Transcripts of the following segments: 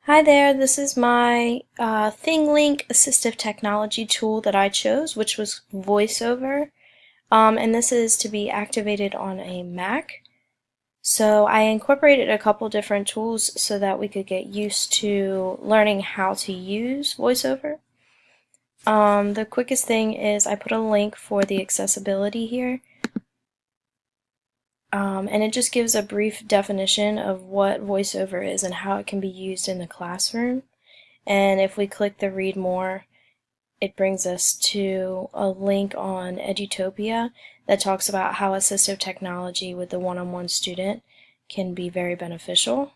Hi there, this is my ThingLink assistive technology tool that I chose, which was VoiceOver, and this is to be activated on a Mac. So I incorporated a couple different tools so that we could get used to learning how to use VoiceOver. The quickest thing is I put a link for the accessibility here. And it just gives a brief definition of what VoiceOver is and how it can be used in the classroom. And if we click the read more, it brings us to a link on Edutopia that talks about how assistive technology with the one-on-one student can be very beneficial.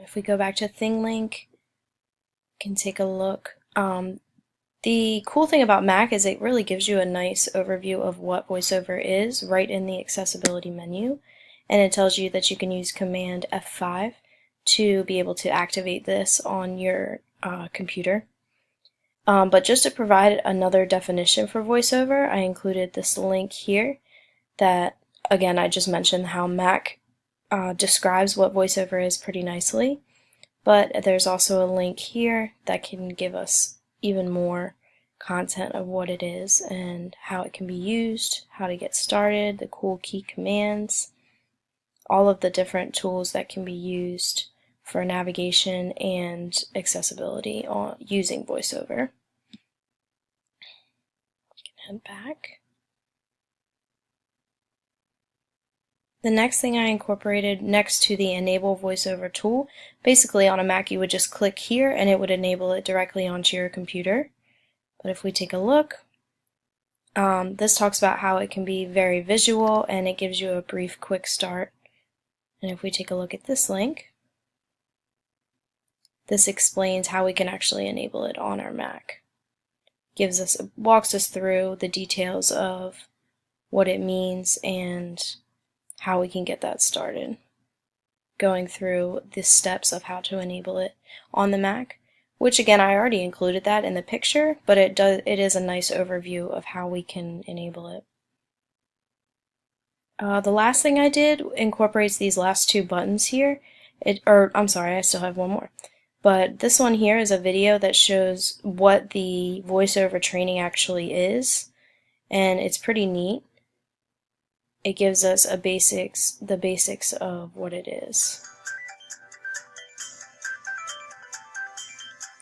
If we go back to ThingLink, we can take a look. The cool thing about Mac is it really gives you a nice overview of what VoiceOver is right in the accessibility menu, and it tells you that you can use Command F5 to be able to activate this on your computer. But just to provide another definition for VoiceOver, I included this link here that, again, I just mentioned how Mac describes what VoiceOver is pretty nicely, but there's also a link here that can give us even more content of what it is and how it can be used, how to get started, the cool key commands, all of the different tools that can be used for navigation and accessibility using VoiceOver. We can head back. The next thing I incorporated next to the Enable VoiceOver tool, basically on a Mac you would just click here and it would enable it directly onto your computer. But if we take a look, this talks about how it can be very visual and it gives you a brief quick start. And if we take a look at this link, this explains how we can actually enable it on our Mac. Walks us through the details of what it means and how we can get that started, going through the steps of how to enable it on the Mac, which again I already included that in the picture, but it is a nice overview of how we can enable it. The last thing I did incorporates these last two buttons here. I'm sorry, I still have one more. But this one here is a video that shows what the VoiceOver training actually is, and it's pretty neat. It gives us the basics of what it is.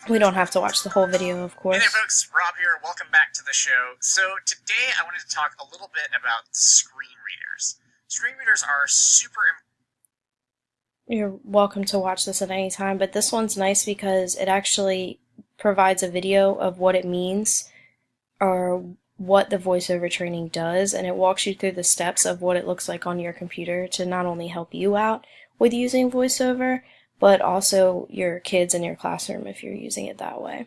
We don't have to watch the whole video, of course. Hey there folks, Rob here, welcome back to the show. So today I wanted to talk a little bit about screen readers. Screen readers are super important. You're welcome to watch this at any time, but this one's nice because it actually provides a video of what it means or what the VoiceOver training does, and it walks you through the steps of what it looks like on your computer to not only help you out with using VoiceOver, but also your kids in your classroom if you're using it that way.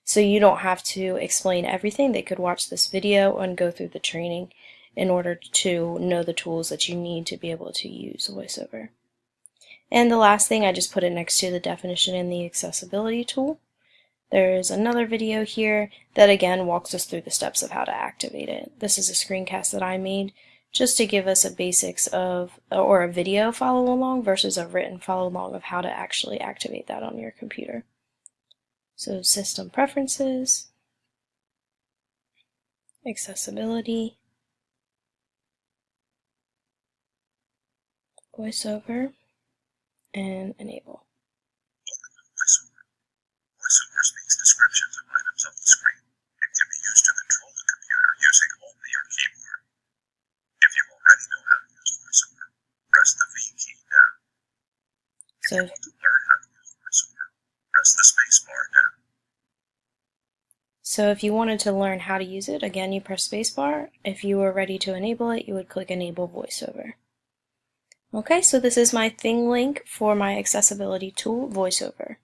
So you don't have to explain everything. They could watch this video and go through the training in order to know the tools that you need to be able to use VoiceOver. And the last thing, I just put it next to the definition in the accessibility tool. There's another video here that again walks us through the steps of how to activate it. This is a screencast that I made just to give us a basics of, or a video follow along versus a written follow along of how to actually activate that on your computer. So system preferences, accessibility, VoiceOver, and enable. VoiceOver speaks descriptions of items on the screen. It can be used to control the computer using only your keyboard. If you already know how to use VoiceOver, press the V key now. If you want to learn how to use VoiceOver, press the space bar now. So if you wanted to learn how to use it, again you press spacebar. If you were ready to enable it, you would click Enable VoiceOver. Okay, so this is my ThingLink for my accessibility tool, VoiceOver.